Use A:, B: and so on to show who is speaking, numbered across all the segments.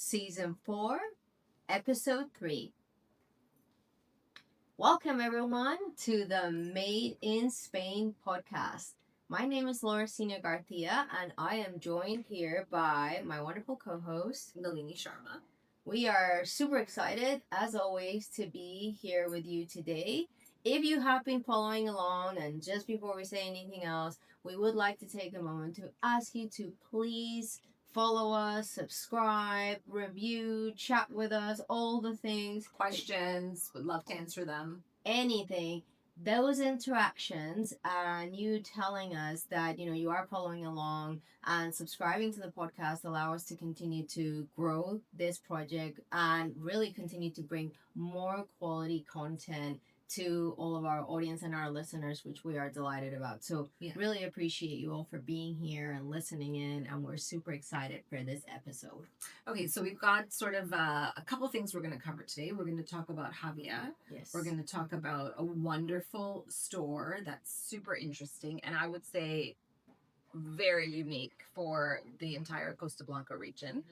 A: Season 4, Episode 3. Welcome, everyone, to the Made in Spain podcast. My name is Laura Sina Garcia, and I am joined here by my wonderful co-host,
B: Nalini Sharma.
A: We are super excited, as always, to be here with you today. If you have been following along, and just before we say anything else, we would like to take a moment to ask you to please follow us, subscribe, review, chat with us, all the things.
B: Questions, would love to answer them.
A: Anything. Those interactions and you telling us that you are following along and subscribing to the podcast allow us to continue to grow this project and really continue to bring more quality content to all of our audience and our listeners, which we are delighted about. So really appreciate you all for being here and listening in, and we're super excited for this episode.
B: Okay, so we've got sort of a couple things we're going to cover today. We're going to talk about Javea.
A: Yes.
B: We're going to talk about a wonderful store that's super interesting, and I would say very unique for the entire Costa Blanca region.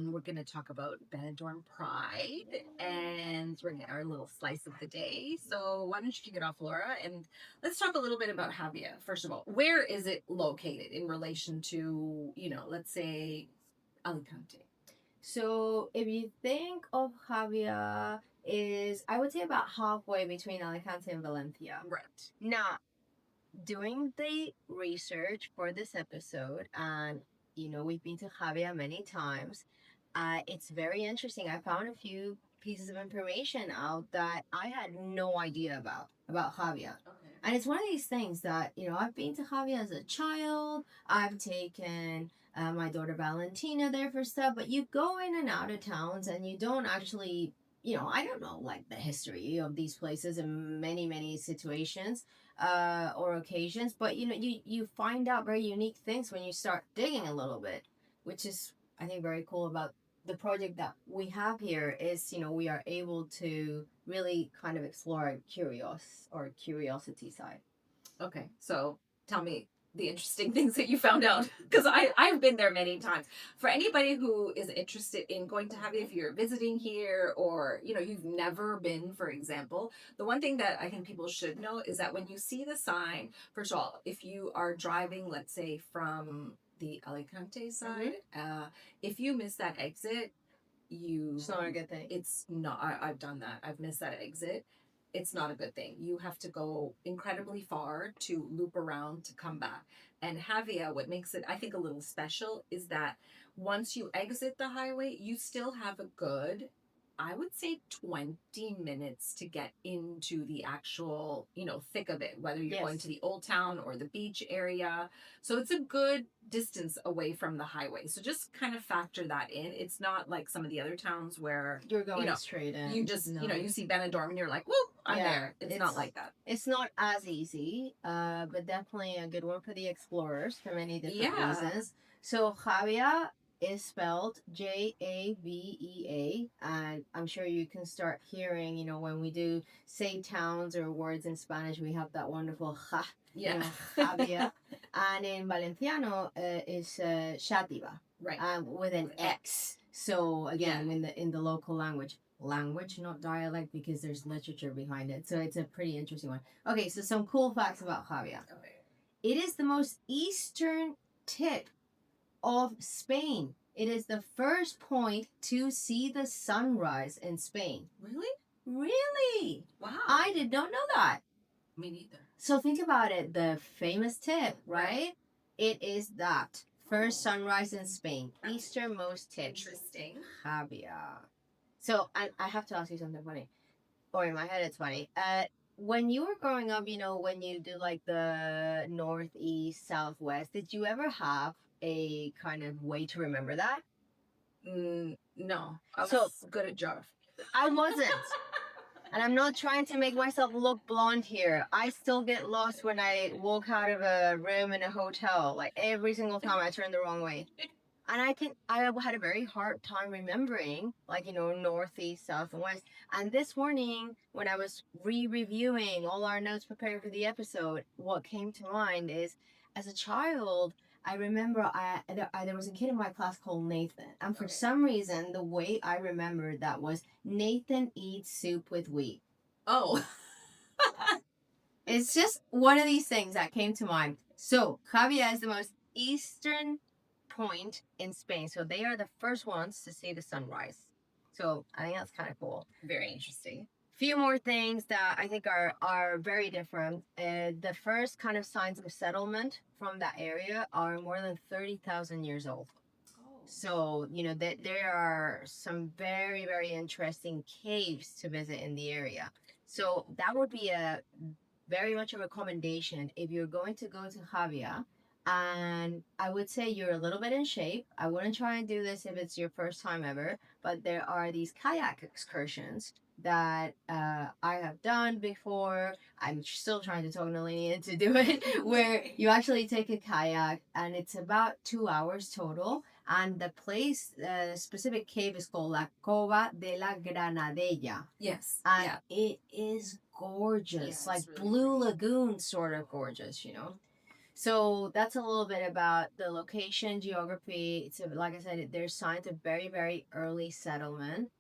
B: We're going to talk about Benidorm Pride, and we're going to get our little slice of the day. So why don't you kick it off, Laura? And let's talk a little bit about Javea. First of all, where is it located in relation to, let's say Alicante?
A: So if you think of Javea is, I would say about halfway between Alicante and Valencia.
B: Right.
A: Now, doing the research for this episode, and we've been to Javea many times, it's very interesting. I found a few pieces of information out that I had no idea about Javea.
B: Okay.
A: And it's one of these things that, I've been to Javea as a child. I've taken my daughter Valentina there for stuff, but you go in and out of towns and you don't actually, I don't know, like the history of these places in many, many situations or occasions, but you find out very unique things when you start digging a little bit, which is, I think, very cool about the project that we have here is, we are able to really kind of explore our curiosity side.
B: Okay, so tell me the interesting things that you found out, because I've been there many times. For anybody who is interested in going to Javea, if you're visiting here or you've never been, for example, the one thing that I think people should know is that when you see the sign, first of all, if you are driving, let's say from the Alicante side, if you miss that exit,
A: it's not a good thing.
B: It's not. I've done that. I've missed that exit. It's not a good thing. You have to go incredibly far to loop around to come back. And Javea, what makes it, I think, a little special is that once you exit the highway, you still have a good, I would say, 20 minutes to get into the actual, thick of it, whether you're going to the old town or the beach area. So it's a good distance away from the highway. So just kind of factor that in. It's not like some of the other towns where
A: you're going straight in.
B: You just, you see Benidorm and you're like, whoop, I'm there. It's not like that.
A: It's not as easy, but definitely a good one for the explorers for many different reasons. So Javea is spelled Javea, and I'm sure you can start hearing, when we do say towns or words in Spanish, we have that wonderful ja, Javea, and in Valenciano is Xàtiva,
B: right,
A: with an X. So again, in the local language, not dialect, because there's literature behind it. So it's a pretty interesting one. Okay, so some cool facts about Javea.
B: Okay.
A: It is the most eastern tip of Spain. It is the first point to see the sunrise in Spain.
B: Really?
A: Really?
B: Wow.
A: I did not know that.
B: Me neither.
A: So think about it. The famous tip, right? It is that first sunrise in Spain. Easternmost tip.
B: Interesting.
A: Javea. So I have to ask you something funny. Or in my head it's funny. When you were growing up, when you do like the northeast, southwest, did you ever have a kind of way to remember that?
B: No. I was good at geography.
A: I wasn't. And I'm not trying to make myself look blonde here. I still get lost when I walk out of a room in a hotel. Like every single time I turn the wrong way. And I think I had a very hard time remembering, like, northeast, south, and west. And this morning, when I was re-reviewing all our notes prepared for the episode, what came to mind is, as a child, I remember there was a kid in my class called Nathan, and for
B: Okay.
A: some reason, the way I remembered that was Nathan eats soup with wheat.
B: Oh.
A: It's just one of these things that came to mind. So, Javea is the most eastern point in Spain. So, they are the first ones to see the sunrise. So, I think that's kind of cool.
B: Very interesting.
A: Few more things that I think are very different. The first kind of signs of settlement from that area are more than 30,000 years old.
B: Oh.
A: So, that there are some very, very interesting caves to visit in the area. So, that would be a very much a recommendation if you're going to go to Javia. And I would say you're a little bit in shape. I wouldn't try and do this if it's your first time ever, but there are these kayak excursions that I have done before. I'm still trying to talk Nalini into do it, where you actually take a kayak and it's about 2 hours total. And the place, specific cave is called La Cova de la Granadella.
B: Yes.
A: And
B: Yeah.
A: it is gorgeous,
B: Yeah,
A: like
B: it's really
A: Blue
B: pretty.
A: Lagoon sort of gorgeous. So that's a little bit about the location, geography. It's like I said, there's signs of very, very early settlement.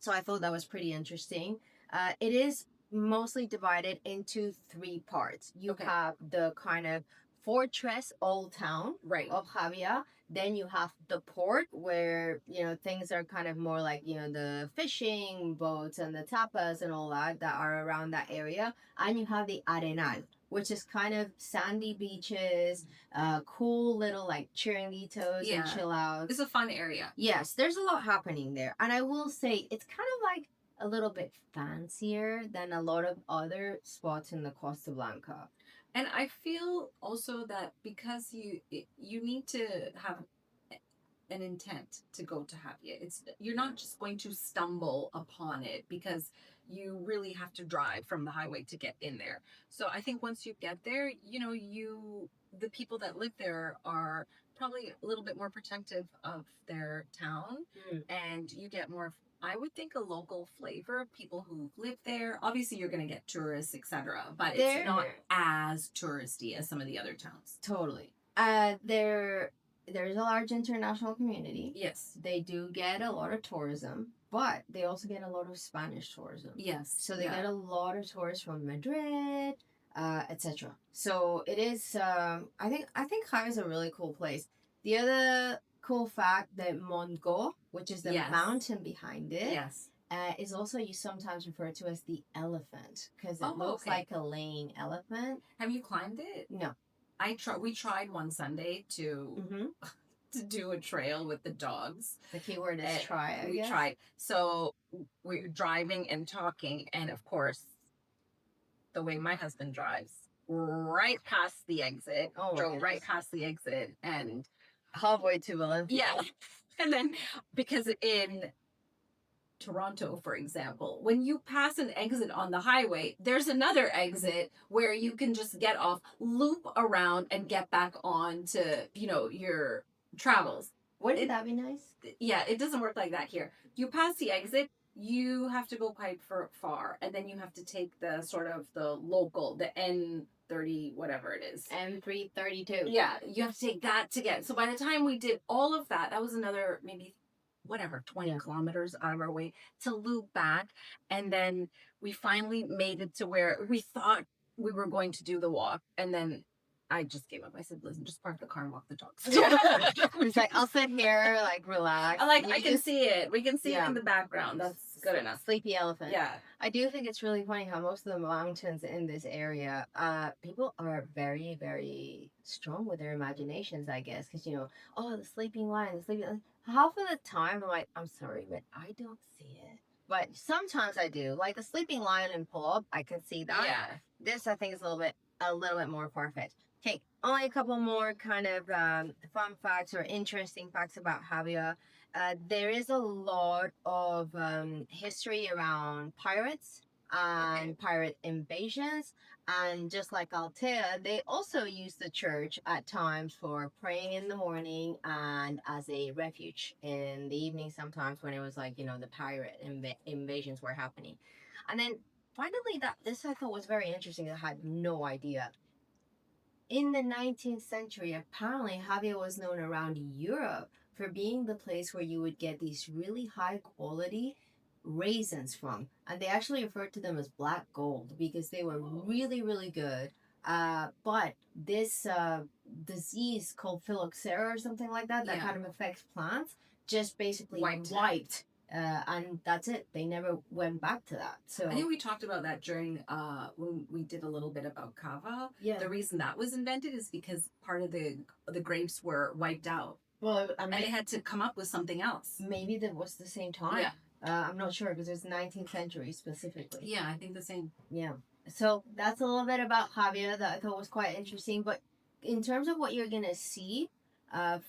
A: So I thought that was pretty interesting. It is mostly divided into three parts. You
B: Okay.
A: have the kind of fortress old town
B: Right.
A: of Javia. Then you have the port where, things are kind of more like, the fishing boats and the tapas and all that are around that area. And you have the Arenal, which is kind of sandy beaches, cool little like chiringuitos and
B: Yeah.
A: chill outs.
B: It's a fun area.
A: Yes, there's a lot happening there. And I will say it's kind of like a little bit fancier than a lot of other spots in the Costa Blanca.
B: And I feel also that because you need to have an intent to go to Javea. You're not just going to stumble upon it because you really have to drive from the highway to get in there. So I think once you get there, the people that live there are probably a little bit more protective of their town, and you get more, I would think, a local flavor of people who live there. Obviously you're going to get tourists, etc., but it's not as touristy as some of the other towns.
A: Totally. There's a large international community.
B: Yes.
A: They do get a lot of tourism, but they also get a lot of Spanish tourism.
B: Yes.
A: So they get a lot of tourists from Madrid, etc. So it is. I think Jaén is a really cool place. The other cool fact that Mongo, which is the mountain behind it, is also you sometimes refer to as the elephant because it looks like a laying elephant.
B: Have you climbed it?
A: No.
B: We tried one Sunday to do a trail with the dogs.
A: The keyword is try.
B: We tried. So we're driving and talking, and of course, the way my husband drives, right past the exit, drove right past the exit, and
A: halfway to Valencia.
B: Yeah, and then because in Toronto, for example, when you pass an exit on the highway, there's another exit where you can just get off, loop around, and get back on to, your travels.
A: Wouldn't that be nice?
B: Yeah, it doesn't work like that here. You pass the exit, you have to go quite far, and then you have to take the sort of the local, the N30, whatever it is.
A: N332.
B: Yeah, you have to take that to get. So by the time we did all of that, that was another maybe 20 kilometers out of our way to loop back. And then we finally made it to where we thought we were going to do the walk. And then I just gave up. I said, listen, just park the car and walk the dogs.
A: It's like, I'll sit here, like, relax.
B: I can see it. We can see it in the background. That's good enough.
A: Sleepy elephant.
B: Yeah.
A: I do think it's really funny how most of the mountains in this area, people are very, very strong with their imaginations, I guess. Because, the sleeping lion, the sleeping lion. Half of the time, I'm like, I'm sorry, but I don't see it. But sometimes I do. Like the sleeping lion in pull-up, I can see that.
B: Yeah.
A: This, I think, is a little bit more far-fetched. Okay, only a couple more kind of fun facts or interesting facts about Javea. There is a lot of history around pirates and pirate invasions. And just like Altea, they also use the church at times for praying in the morning and as a refuge in the evening sometimes when it was like, the pirate invasions were happening. And then finally, this I thought was very interesting. I had no idea. in the 19th century, apparently Javea was known around Europe for being the place where you would get these really high quality raisins from. And they actually referred to them as black gold because they were really, really good. But this disease called phylloxera or something like that, that
B: Yeah.
A: kind of affects plants, just basically
B: Wiped.
A: and that's it. They never went back to that. So
B: I think we talked about that during when we did a little bit about cava.
A: yeah.
B: The reason that was invented is because part of the grapes were wiped out,
A: Well, I
B: and
A: mean,
B: they had to come up with something else.
A: maybe that was the same time.
B: Yeah.
A: I'm not sure because it's 19th century specifically.
B: Yeah, I think the same.
A: Yeah. So that's a little bit about Javier that I thought was quite interesting. But in terms of what you're gonna see,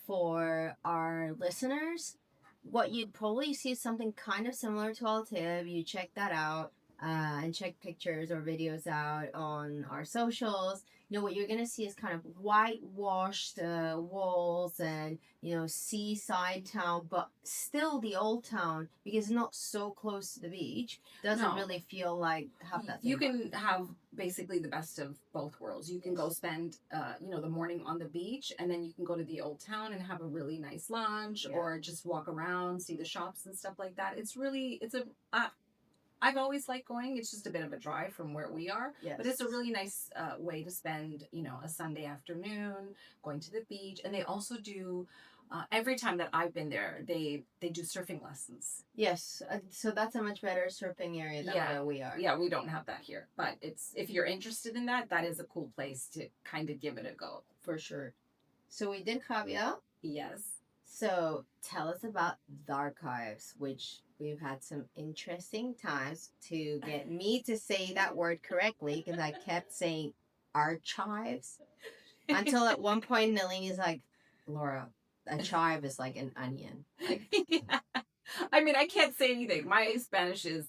A: for our listeners, what you'd probably see is something kind of similar to Altib. You check that out, and check pictures or videos out on our socials. You know what you're gonna see is kind of whitewashed walls and seaside town, but still the old town because it's not so close to the beach. Doesn't
B: No.
A: really feel like have that.
B: You can have basically the best of both worlds. You can go spend the morning on the beach, and then you can go to the old town and have a really nice lunch,
A: Yeah.
B: or just walk around, see the shops and stuff like that. I've always liked going. It's just a bit of a drive from where we are.
A: Yes.
B: But it's a really nice way to spend, a Sunday afternoon going to the beach. And they also do, every time that I've been there, they do surfing lessons.
A: Yes, so that's a much better surfing area than where we are.
B: Yeah, we don't have that here. But if you're interested in that, that is a cool place to kind of give it a go.
A: For sure. So we did Xàbia.
B: Yes.
A: So tell us about Tharchives, which we've had some interesting times to get me to say that word correctly because I kept saying archives until at one point Nalini's like, Laura, a chive is like an onion. Like,
B: Yeah. I mean, I can't say anything. My Spanish is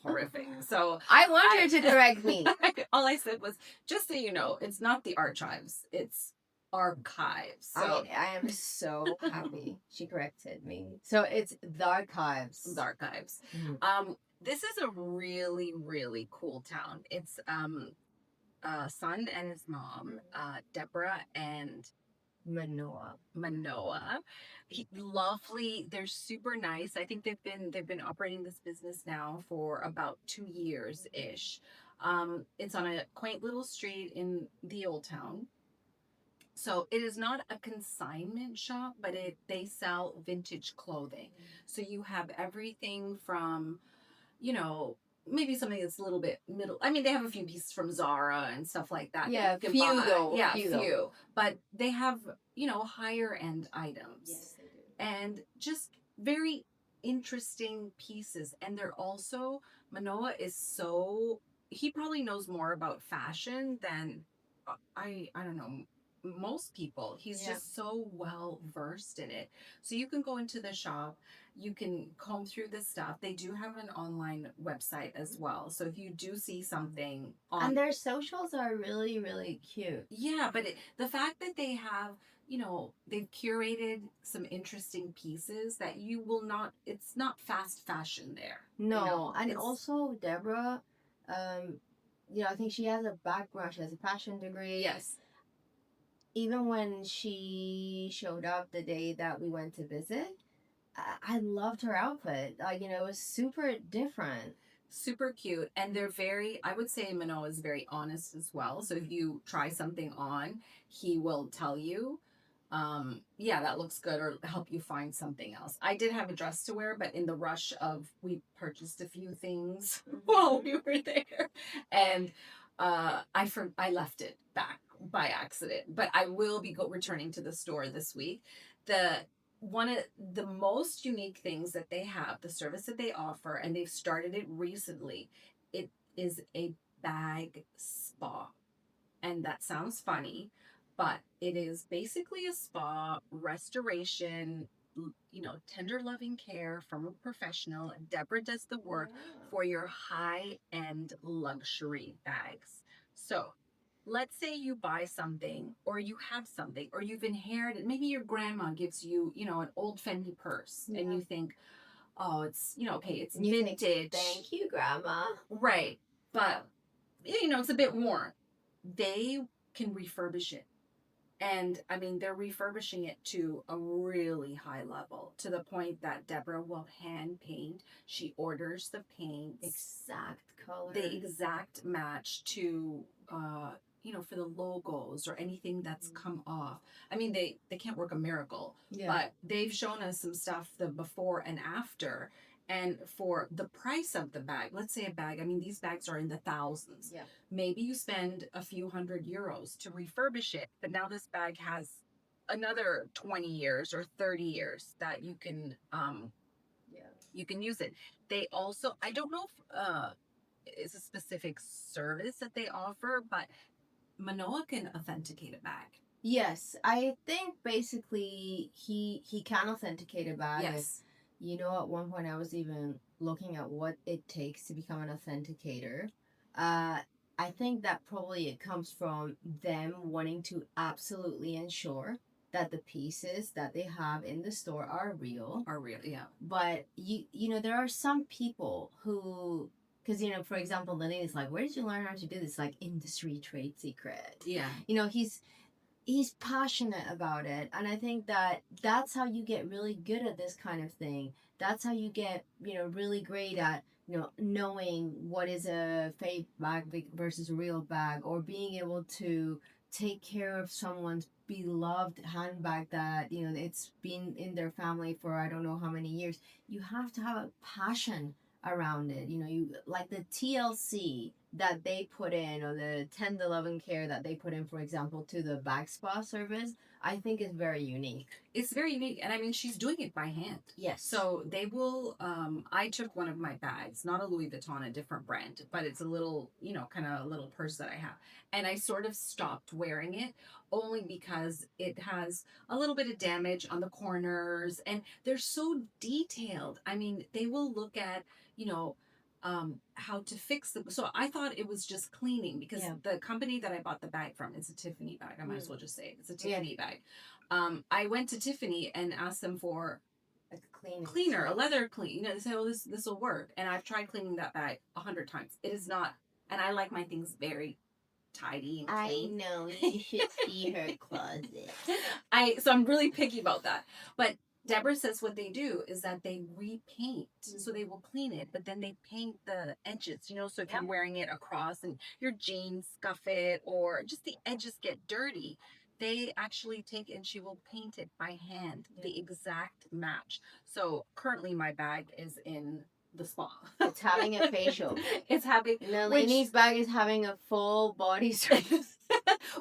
B: horrific. So
A: I want her to correct me.
B: all I said was, just so you know, it's not the archives, it's archives. So
A: I am so happy she corrected me. So it's the archives.
B: the archives.
A: Mm-hmm.
B: This is a really, really cool town. It's son and his mom, Deborah and
A: Manoa.
B: Lovely. They're super nice. I think they've been operating this business now for about 2 years ish. It's on a quaint little street in the old town. So it is not a consignment shop, but they sell vintage clothing. So you have everything from, maybe something that's a little bit middle. I mean, they have a few pieces from Zara and stuff like that.
A: Yeah,
B: that you can
A: few
B: buy.
A: though.
B: Yeah,
A: few.
B: few. But they have, higher end items.
A: Yes, they do.
B: And just very interesting pieces. And they're also, Manoa is he probably knows more about fashion than I don't know, most people. He's just so well versed in it. So you can go into the shop, you can comb through the stuff. They do have an online website as well. So if you do see something
A: and their socials are really, really cute.
B: Yeah, but the fact that they have, they've curated some interesting pieces that you will not, it's not fast fashion there.
A: No, and also Deborah, I think she has a background, she has a fashion degree.
B: Yes.
A: Even when she showed up the day that we went to visit, I loved her outfit. It was super different.
B: Super cute. And I would say Manoa is very honest as well. So if you try something on, he will tell you, yeah, that looks good, or help you find something else. I did have a dress to wear, but in the rush of, we purchased a few things while we were there. And I left it back by accident, but I will be returning to the store this week. One of the most unique things that they have, the service that they offer, and they've started it recently, it is a bag spa. And that sounds funny, but it is basically a spa, restoration, tender loving care from a professional. Deborah does the work for your high-end luxury bags. So let's say you buy something, or you have something, or you've inherited, maybe your grandma gives you, an old Fendi purse, and you think, oh, it's, okay, it's vintage.
A: Thank you, Grandma.
B: Right. But, it's a bit worn. They can refurbish it. And I mean, they're refurbishing it to a really high level, to the point that Deborah will hand paint. She orders the paints,
A: Exact color.
B: the exact match to, for the logos or anything that's come off. I mean, they can't work a miracle,
A: Yeah.
B: but they've shown us some stuff, the before and after. And for the price of the bag, let's say a bag, I mean, these bags are in the thousands.
A: Yeah.
B: Maybe you spend a few €100 to refurbish it, but now this bag has another 20 years or 30 years that you can use it. They also, I don't know if it's a specific service that they offer, but Manoa can authenticate a bag.
A: Yes, I think basically he can authenticate a bag.
B: Yes.
A: You know, at one point I was even looking at what it takes to become an authenticator. I think that probably it comes from them wanting to absolutely ensure that the pieces that they have in the store are real.
B: Are real, yeah.
A: But you know, there are some people who, because you know, for example, Lily is like, where did you learn how to do this? Like industry trade secret.
B: Yeah.
A: You know, he's passionate about it, and I think that that's how you get really good at this kind of thing. That's how you get, you know, really great at, you know, knowing what is a fake bag versus a real bag, or being able to take care of someone's beloved handbag that, you know, it's been in their family for I don't know how many years. You have to have a passion around it. You know, you like the TLC that they put in, or the tender love and care that they put in, for example, to the bag spa service, I think is very unique.
B: It's very unique, and I mean, she's doing it by hand.
A: Yes.
B: So they will. I took one of my bags, not a Louis Vuitton, a different brand, but it's a little, you know, kind of a little purse that I have, and I sort of stopped wearing it only because it has a little bit of damage on the corners, and they're so detailed. I mean, they will look at, you know, how to fix them. So I thought it was just cleaning, because the company that I bought the bag from is a Tiffany bag. I might as well just say it. It's a Tiffany bag. I went to Tiffany and asked them for
A: a
B: cleaner, a leather clean. You know, they say, "Oh, this will work." And I've tried cleaning that bag 100 times. It is not, and I like my things very tidy and clean.
A: I know, you should see her closet.
B: So I'm really picky about that. But Deborah says what they do is that they repaint. So they will clean it, but then they paint the edges, you know, so if you're wearing it across and your jeans scuff it, or just the edges get dirty, they actually take, and she will paint it by hand, the exact match. So currently my bag is in the spa.
A: It's having a facial.
B: It's having,
A: Nalini's bag is having a full body service.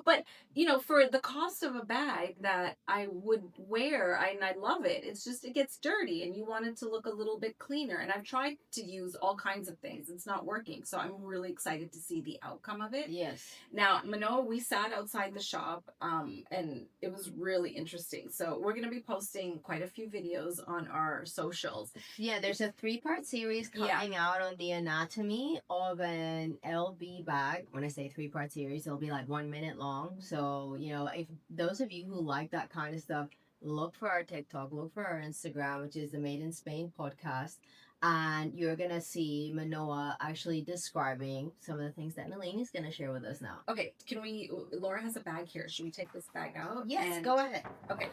B: But you know, for the cost of a bag that I would wear, and I love it, it's just, it gets dirty and you want it to look a little bit cleaner. And I've tried to use all kinds of things. It's not working. So I'm really excited to see the outcome of it.
A: Yes.
B: Now, Manoa, we sat outside the shop, and it was really interesting. So we're going to be posting quite a few videos on our socials.
A: Yeah, there's a 3-part series coming out on the anatomy of an LB bag. When I say 3-part series, it'll be like 1 minute long. So, you know, if those of you who like that kind of stuff, look for our TikTok, look for our Instagram, which is the Made in Spain podcast. And you're going to see Manoa actually describing some of the things that Nalini is going to share with us now.
B: Okay, Laura has a bag here. Should we take this bag out?
A: Yes, go ahead.
B: Okay.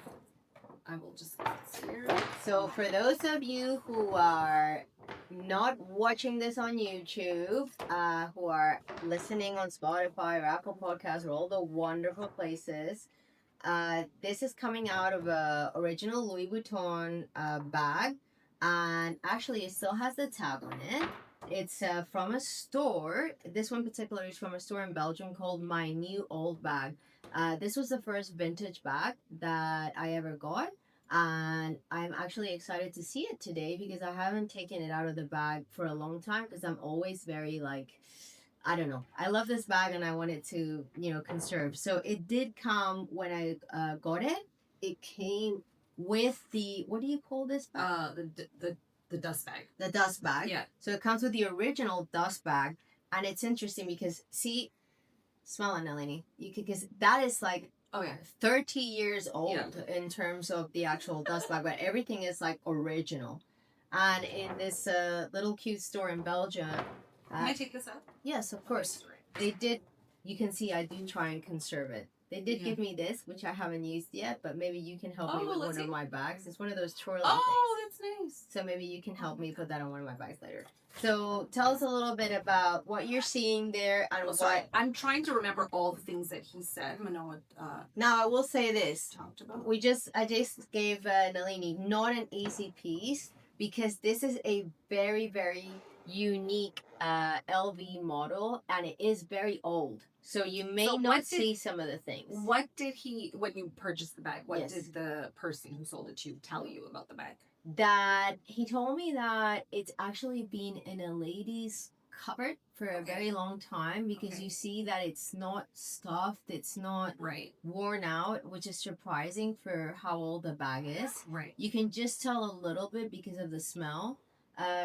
B: I will just here.
A: So for those of you who are not watching this on YouTube, who are listening on Spotify or Apple Podcasts or all the wonderful places, this is coming out of a original Louis Vuitton bag, and actually it still has the tag on it. It's from a store. This one particular is from a store in Belgium called My New Old Bag. This was the first vintage bag that I ever got, and I'm actually excited to see it today because I haven't taken it out of the bag for a long time, because I'm always very like, I don't know, I love this bag and I want it to, you know, conserve. So it did come when I got it. It came with the, what do you call this bag?
B: The dust bag.
A: The dust bag.
B: Yeah.
A: So it comes with the original dust bag, and it's interesting because, see, smell it, Nalini. You could, because that is like 30 years old in terms of the actual dust bag, but everything is like original. And in this little cute store in Belgium.
B: Can I take this out?
A: Yes, of course. They did you can see I do try and conserve it. They did give me this, which I haven't used yet, but maybe you can help me with one of my bags. It's one of those twirly things.
B: That's nice.
A: So maybe you can help me put that on one of my bags later. So tell us a little bit about what you're seeing there and what.
B: I'm trying to remember all the things that he said. Manoa
A: Now I will say this.
B: talked about.
A: I just gave Nalini not an easy piece because this is a very, very unique LV model and it is very old. So you may not see some of the things.
B: What did he, when you purchased the bag, what
A: Yes.
B: did the person who sold it to you tell you about the bag?
A: That he told me that it's actually been in a lady's cupboard for a very long time because you see that it's not stuffed, it's not worn out, which is surprising for how old the bag is.
B: Right.
A: You can just tell a little bit because of the smell.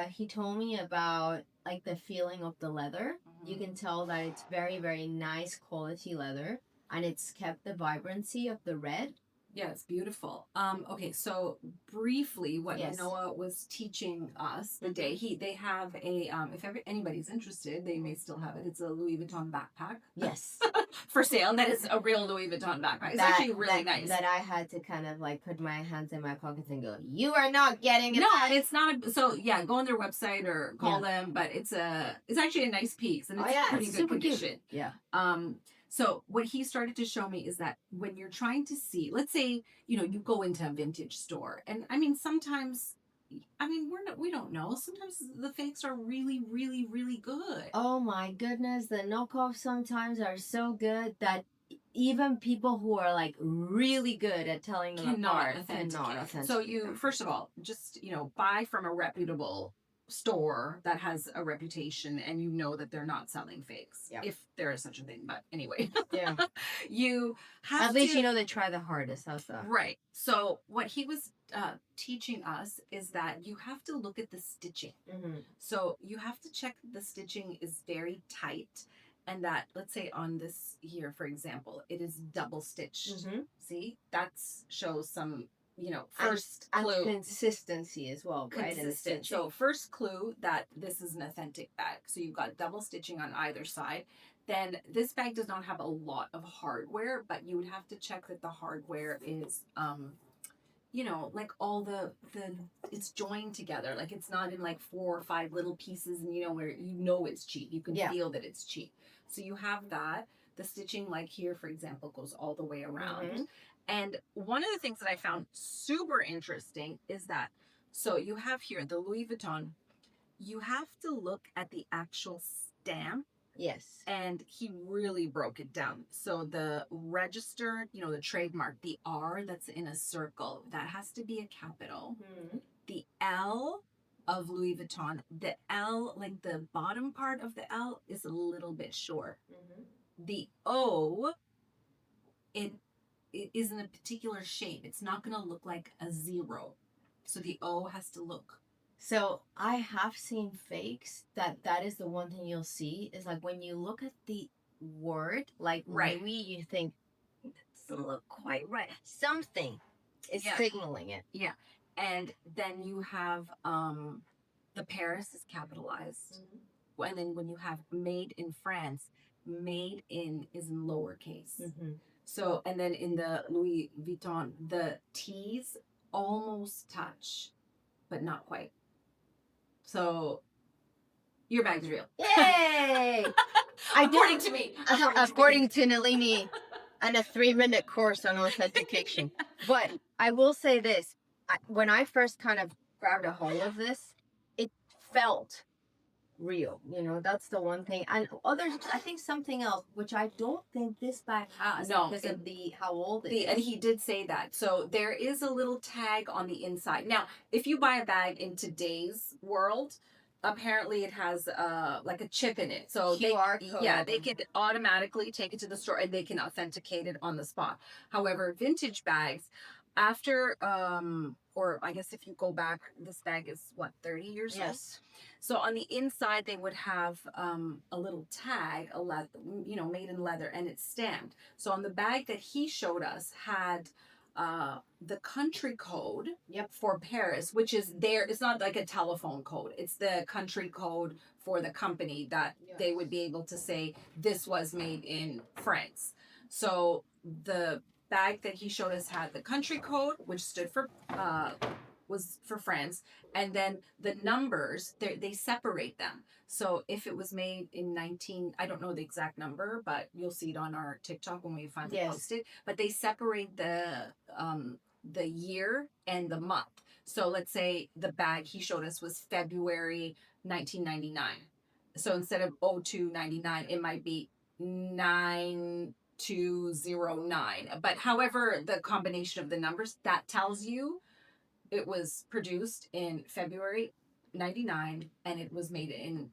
A: He told me about like the feeling of the leather. You can tell that it's very, very nice quality leather and it's kept the vibrancy of the red.
B: Yeah, it's beautiful. Okay, so briefly, what Noah was teaching us the day they have a if anybody's interested, they may still have it. It's a Louis Vuitton backpack.
A: Yes,
B: for sale. And that is a real Louis Vuitton backpack. It's actually really nice.
A: That I had to kind of like put my hands in my pockets and go, "You are not getting it."
B: No, and it's not. So yeah, go on their website or call them. But it's actually a nice piece and it's pretty good condition.
A: Cute. Yeah.
B: So what he started to show me is that when you're trying to see, let's say, you go into a vintage store, and I mean, sometimes, we don't know. Sometimes the fakes are really, really, really good.
A: Oh my goodness, the knockoffs sometimes are so good that even people who are like really good at telling them apart cannot authenticate.
B: So you, first of all, just, buy from a reputable store that has a reputation and you know that they're not selling fakes, if there is such a thing. But anyway, you have
A: at least you know they try the hardest. How's that?
B: Right. So what he was teaching us is that you have to look at the stitching. So you have to check that the stitching is very tight and that, let's say on this here, for example, it is double stitched. See, that shows some first clue.
A: And consistency as well, right?
B: Consistent. So first clue that this is an authentic bag. So you've got double stitching on either side. Then this bag does not have a lot of hardware, but you would have to check that the hardware is, like all the it's joined together. Like it's not in like 4 or 5 little pieces, and where it's cheap. You can feel that it's cheap. So you have that. The stitching, like here, for example, goes all the way around. And one of the things that I found super interesting is that, so you have here the Louis Vuitton, you have to look at the actual stamp.
A: Yes.
B: And he really broke it down. So the registered, the trademark, the R that's in a circle, that has to be a capital. The L of Louis Vuitton, the L, like the bottom part of the L is a little bit short. The O, it is in a particular shape. It's not going to look like a 0. So the O has to look.
A: So I have seen fakes that is the one thing you'll see is like when you look at the word, like maybe you think it doesn't look quite right. Something is signaling it.
B: Yeah. And then you have the Paris is capitalized. And then when you have made in France, made in is in lowercase. So, and then in the Louis Vuitton, the T's almost touch, but not quite. So, your bag's real.
A: Yay!
B: According to me.
A: According to Nalini, and a 3-minute course on authentication. But I will say this. When I first kind of grabbed a hold of this, it felt real. That's the one thing. And others, I think something else, which I don't think this bag has because of how old it is.
B: And he did say that. So there is a little tag on the inside. Now, if you buy a bag in today's world, apparently it has like a chip in it. So
A: QR code.
B: They can automatically take it to the store and they can authenticate it on the spot. However, vintage bags, after or I guess if you go back, this bag is 30 years old?
A: Yes.
B: So on the inside, they would have a little tag, a leather, made in leather, and it's stamped. So on the bag that he showed us had the country code
A: Yep.
B: for Paris, which is there. It's not like a telephone code. It's the country code for the company that they would be able to say this was made in France. So the bag that he showed us had the country code, which stood for was for France, and then the numbers they separate them. So if it was made in 19, I don't know the exact number, but you'll see it on our TikTok when we finally post it. But they separate the year and the month. So let's say the bag he showed us was February 1999. So instead of 0299, it might be 9209. But however, the combination of the numbers that tells you it was produced in February 99 and it was made in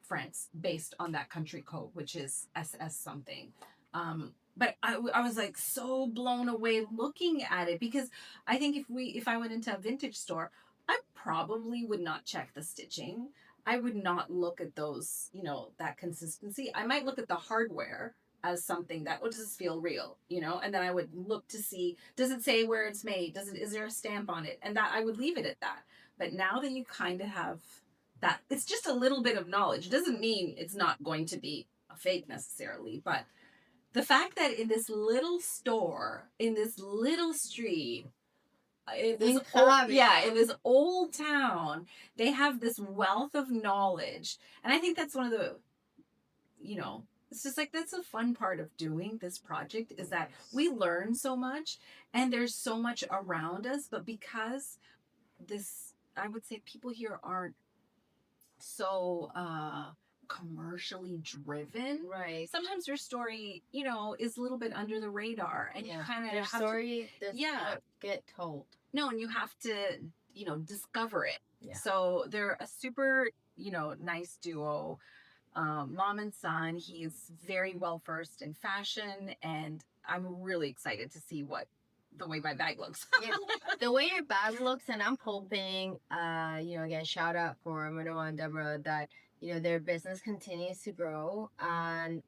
B: France based on that country code, which is SS something. But I was like so blown away looking at it, because I think if I went into a vintage store, I probably would not check the stitching. I would not look at those, that consistency. I might look at the hardware as something that, does this feel real, and then I would look to see, does it say where it's made, is there a stamp on it, and that I would leave it at that. But now that you kind of have that, it's just a little bit of knowledge. It doesn't mean it's not going to be a fake necessarily, but the fact that in this little store, in this little street, in this in this old town, they have this wealth of knowledge. And I think that's one of the, it's just like, that's a fun part of doing this project, is that we learn so much and there's so much around us, but because I would say people here aren't so commercially driven,
A: Right.
B: sometimes their story is a little bit under the radar, and you kind of
A: their story does not get told.
B: No, and you have to discover it.
A: Yeah.
B: So they're a super nice duo, mom and son. He's very well versed in fashion, and I'm really excited to see the way my bag looks.
A: The way your bag looks, and I'm hoping, again, shout out for Manoa and Deborah, that, their business continues to grow. And,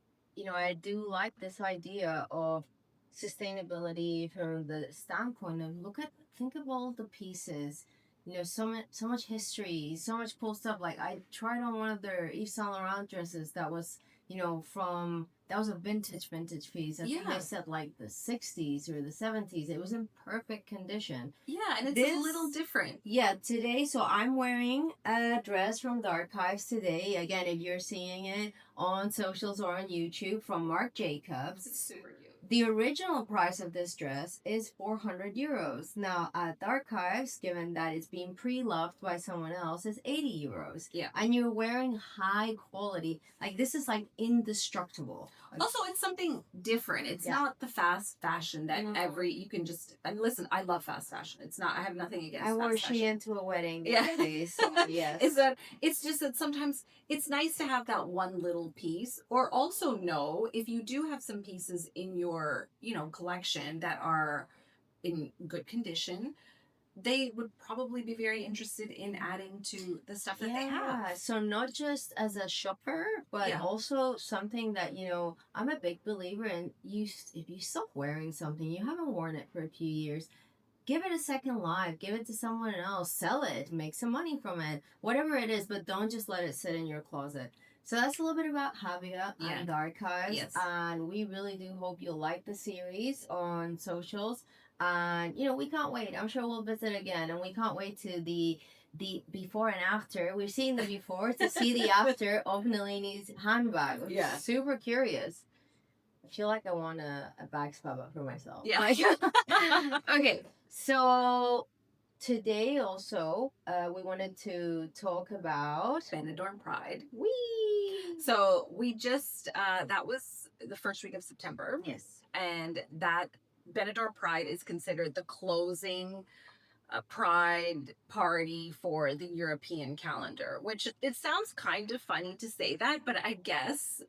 A: I do like this idea of sustainability from the standpoint of think of all the pieces, so much history, so much cool stuff. Like, I tried on one of their Yves Saint Laurent dresses that was, that was a vintage piece. I think they said like the 60s or the 70s. It was in perfect condition.
B: Yeah, and it's a little different.
A: Yeah, today, so I'm wearing a dress from Tharchives today. Again, if you're seeing it on socials or on YouTube, from Marc Jacobs.
B: It's super cute.
A: The original price of this dress is 400 euros. Now, at Tharchives, given that it's being pre-loved by someone else, is 80 euros.
B: Yeah.
A: And you're wearing high quality. Like, this is like indestructible.
B: Also, it's something different. It's not the fast fashion that you can just, and listen, I love fast fashion. It's not, I have nothing against
A: I wore
B: fast fashion.
A: Shein to a wedding.
B: Yes. It's just that sometimes it's nice to have that one little piece, or also know if you do have some pieces in your, collection that are in good condition, they would probably be very interested in adding to the stuff that they have.
A: So not just as a shopper, but also something that, I'm a big believer in. If you stop wearing something, you haven't worn it for a few years, give it a second life, give it to someone else, sell it, make some money from it, whatever it is, but don't just let it sit in your closet. So that's a little bit about Javea and Tharchives.
B: Yes.
A: And we really do hope you'll like the series on socials. And, we can't wait. I'm sure we'll visit again. And we can't wait to the before and after. We've seen the before to see the after of Nalini's handbag. I'm super curious. I feel like I want a bag spaba for myself.
B: Yeah.
A: Okay. So today also, we wanted to talk about
B: Benidorm Pride.
A: Whee!
B: So we just, that was the first week of September.
A: Yes.
B: And that Benidorm Pride is considered the closing Pride party for the European calendar, which it sounds kind of funny to say that, but I guess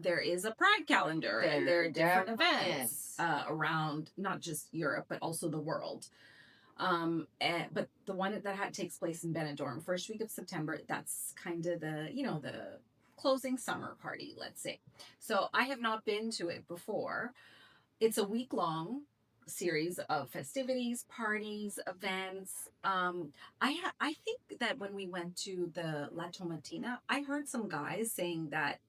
B: there is a Pride calendar and there are different events around not just Europe, but also the world. But the one that takes place in Benidorm, first week of September, that's kind of the closing summer party, let's say. So I have not been to it before. It's a week long. series of festivities, parties, events. I think that when we went to the La Tomatina, I heard some guys saying that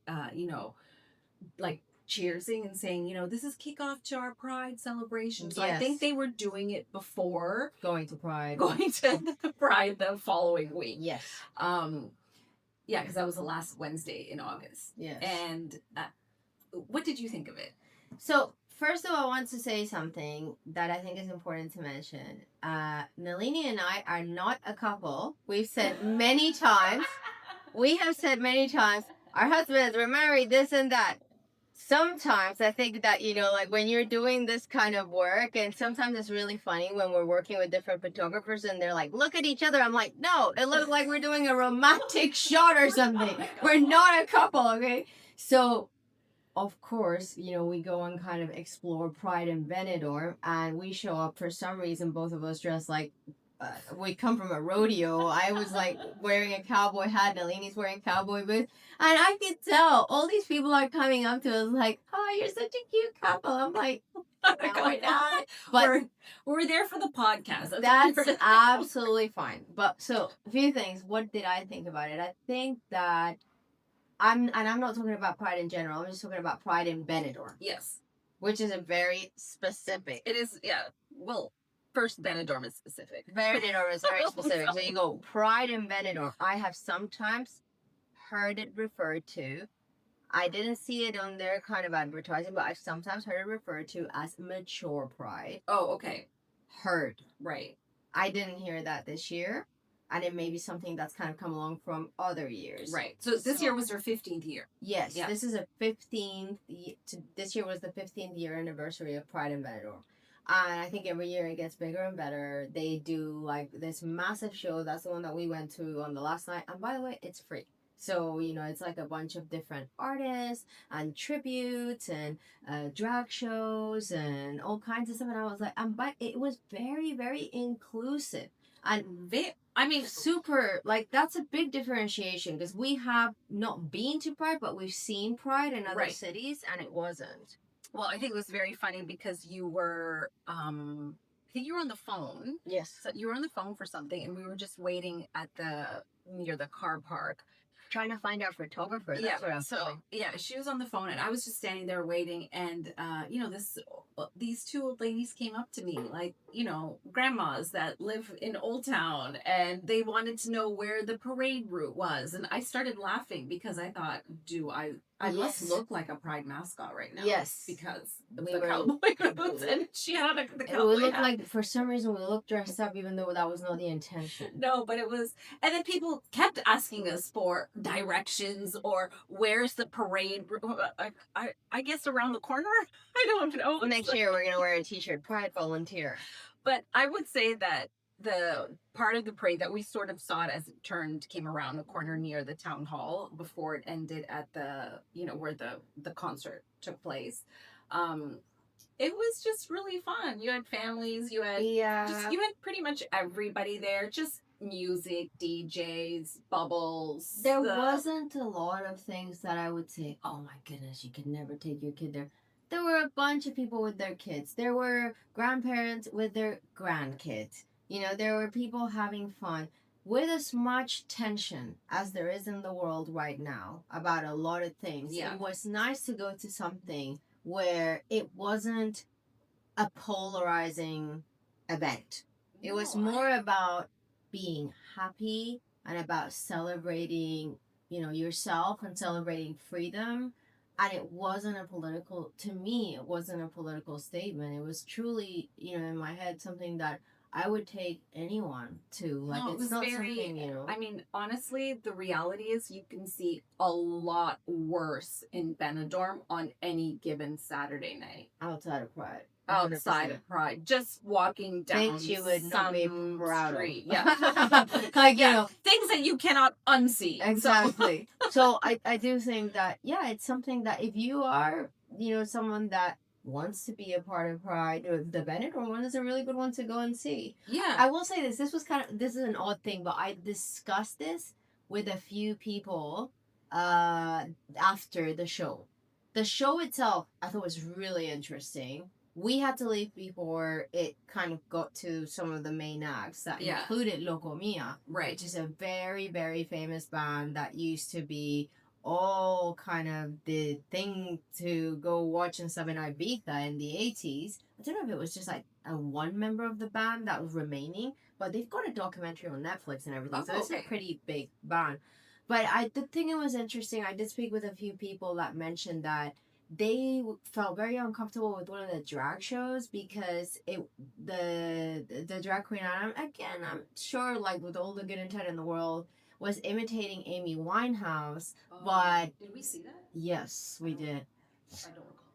B: like cheersing and saying, this is kickoff to our Pride celebration. So I think
A: Yes.
B: they were doing it before
A: Going to Pride.
B: going to the Pride the following week.
A: Yes.
B: Yeah, because that was the last Wednesday in August.
A: Yes.
B: And what did you think of it?
A: So, first of all, I want to say something that I think is important to mention. Nalini and I are not a couple. We've said many times, our husbands were married, this and that. Sometimes I think that, like when you're doing this kind of work, and sometimes it's really funny when we're working with different photographers and they're like, look at each other. I'm like, no, it looks like we're doing a romantic shot or something. We're not a couple, okay? So, of course, we go and kind of explore Pride in Benidorm, and we show up for some reason, both of us dressed like we come from a rodeo. I was like wearing a cowboy hat, Nalini's wearing cowboy boots, and I could tell all these people are coming up to us like, "Oh, you're such a cute couple." I'm like, "No, we're not." But
B: we're there for the podcast.
A: That's absolutely fine. But so a few things. What did I think about it? I think that I'm not talking about Pride in general. I'm just talking about Pride in Benidorm.
B: Yes.
A: Which is a very specific.
B: It is, yeah. Well, first Benidorm is specific.
A: Benidorm is very specific. So you go Pride in Benidorm. I have sometimes heard it referred to. I didn't see it on their kind of advertising, but I've sometimes heard it referred to as mature Pride.
B: Oh, okay.
A: Heard.
B: Right.
A: I didn't hear that this year. And it may be something that's kind of come along from other years.
B: Right. So this year was their 15th year.
A: Yes. Yeah. This is a 15th. This year was the 15th year anniversary of Pride in Benidorm. And I think every year it gets bigger and better. They do like this massive show. That's the one that we went to on the last night. And by the way, it's free. So, it's like a bunch of different artists and tributes and drag shows and all kinds of stuff. And I was like, but it was very, very inclusive. And super, like, that's a big differentiation because we have not been to Pride, but we've seen Pride in other cities, and it wasn't.
B: Well, I think it was very funny because you were, I think you were on the phone.
A: Yes.
B: So you were on the phone for something, and we were just waiting near the car park.
A: Trying to find our photographer. That's what I was doing.
B: Yeah, she was on the phone, and I was just standing there waiting, and these two old ladies came up to me, like, grandmas that live in Old Town, and they wanted to know where the parade route was, and I started laughing because I thought, I must look like a Pride mascot right now.
A: Yes.
B: Because of the cowboy boots, and she had the cowboy
A: We looked
B: hat.
A: like, for some reason, we looked dressed up, even though that was not the intention.
B: No, but it was, and then people kept asking us for directions or where's the parade. I guess around the corner. I don't know.
A: Well, next year we're gonna wear a T-shirt, Pride Volunteer.
B: But I would say that the part of the parade that we sort of saw it as it came around the corner near the town hall before it ended at the where the concert took place. It was just really fun. You had families, you had pretty much everybody there. Just music, DJs, bubbles.
A: There wasn't a lot of things that I would say, oh my goodness, you could never take your kid there. There were a bunch of people with their kids. There were grandparents with their grandkids. There were people having fun with as much tension as there is in the world right now about a lot of things.
B: Yeah.
A: It was nice to go to something where it wasn't a polarizing event. It was more about being happy and about celebrating, yourself and celebrating freedom. And it wasn't to me, it wasn't a political statement. It was truly, in my head, something that I would take anyone to. Like,
B: no,
A: it's not something,
B: I mean, honestly, the reality is you can see a lot worse in Benidorm on any given Saturday night.
A: Outside of Pride. 100%.
B: Outside of Pride. Just walking down
A: things you would not be proud
B: street.
A: of.
B: Yeah.
A: Like,
B: things that you cannot unsee.
A: Exactly. So I do think that, it's something that if you are, someone that wants to be a part of Pride, the Benidorm one is a really good one to go and see.
B: Yeah.
A: I will say this is an odd thing, but I discussed this with a few people after the show. The show itself I thought was really interesting. we had to leave before it kind of got to some of the main acts that
B: Yeah.
A: included Locomia,
B: Right.
A: which is a very, very famous band that used to be all kind of the thing to go watch and stuff in Ibiza in the 80s. I don't know if it was just like a one member of the band that was remaining, but they've got a documentary on Netflix and everything, so it's a pretty big band. But I did think it was interesting. I did speak with a few people that mentioned that they felt very uncomfortable with one of the drag shows because the drag queen, and I'm sure, like, with all the good intent in the world, was imitating Amy Winehouse. But
B: did we see that?
A: yes, we did.
B: I don't recall.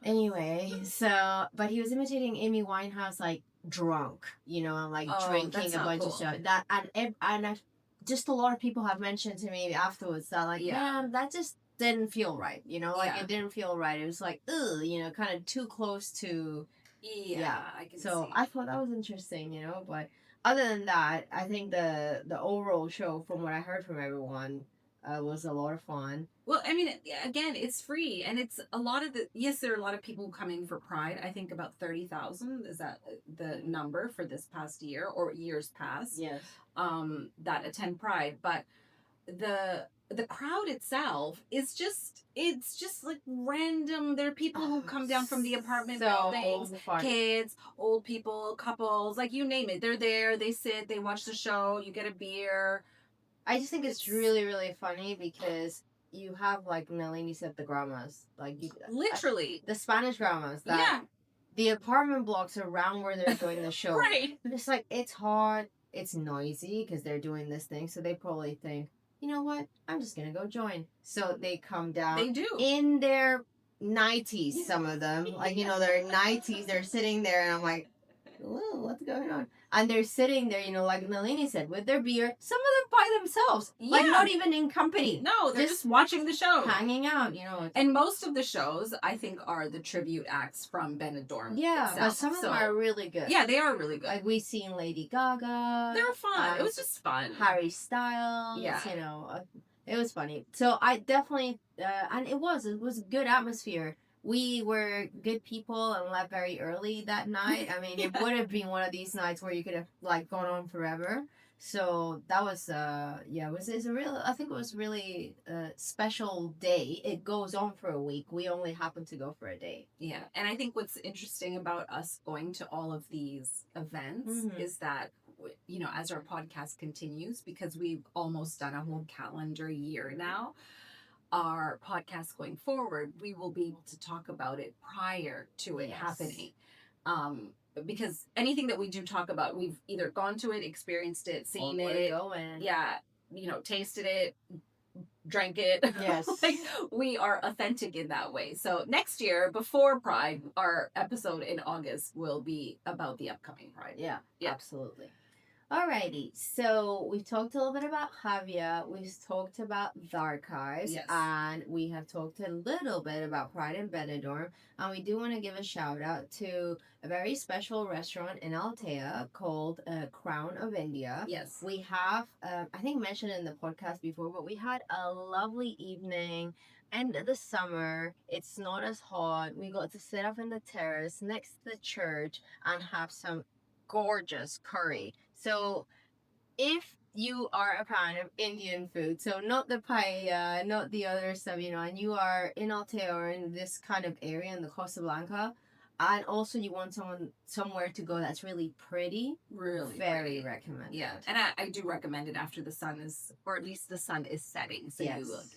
A: Anyway, so but he was imitating Amy Winehouse, like, drunk, and like drinking a bunch of stuff. That and just a lot of people have mentioned to me afterwards that, like, man, that just didn't feel right. Like, it didn't feel right. It was like, ugh, kind of too close to.
B: Yeah, I can
A: So
B: see.
A: I thought that was interesting, but other than that, I think the overall show, from what I heard from everyone, was a lot of fun.
B: Well, I mean, again, it's free, and it's a lot of the. Yes, there are a lot of people coming for Pride. I think about 30,000 is that the number for this past year or years past.
A: Yes.
B: That attend Pride, but the crowd itself is just like random. There are people who come down from the apartment buildings, kids, old people, couples, like, you name it. They're there, they sit, they watch the show, you get a beer.
A: I just think it's really, really funny because you have, like Nalini said, the grandmas, like,
B: literally
A: the Spanish grandmas that the apartment blocks around where they're doing the show.
B: Right.
A: It's like, it's hot, it's noisy because they're doing this thing, so they probably think, you know what, I'm just gonna go join. So they come down.
B: They do.
A: In their 90s, some of them, like, their 90s, they're sitting there, and I'm like, ooh, what's going on? And they're sitting there, like Nalini said, with their beer. Some of them by themselves, like, not even in company.
B: No, they're just watching the show,
A: hanging out.
B: And most of the shows, I think, are the tribute acts from Benidorm.
A: Yeah, but some of them are really good.
B: Yeah, they are really good.
A: Like, we've seen Lady Gaga.
B: They were fun. It was just fun.
A: Harry Styles.
B: Yeah.
A: It was funny. So I definitely, and it was a good atmosphere. We were good people and left very early that night. I mean, It would have been one of these nights where you could have, like, gone on forever. So that was, it's a real, I think it was really a special day. It goes on for a week. We only happened to go for a day.
B: Yeah. And I think what's interesting about us going to all of these events is that, as our podcast continues, because we've almost done a whole calendar year now, our podcast going forward, we will be able to talk about it prior to it happening. Because anything that we do talk about, we've either gone to it, experienced it, seen it, tasted it, drank it.
A: Yes.
B: Like, we are authentic in that way. So next year, before Pride, our episode in August will be about the upcoming Pride.
A: Yeah. Absolutely. Alrighty, so we've talked a little bit about Javea, we've talked about Tharchives, and we have talked a little bit about Pride in Benidorm, and we do want to give a shout out to a very special restaurant in Altea called Crown of India.
B: Yes.
A: We have, I think mentioned in the podcast before, but we had a lovely evening, end of the summer, it's not as hot, we got to sit up in the terrace next to the church and have some gorgeous curry. So if you are a fan of Indian food, so not the paella, not the other stuff, and you are in Altea or in this kind of area in the Costa Blanca, and also you want somewhere to go that's really pretty,
B: really
A: very recommended.
B: Yeah, and I do recommend it after the sun is, or at least the sun is setting. So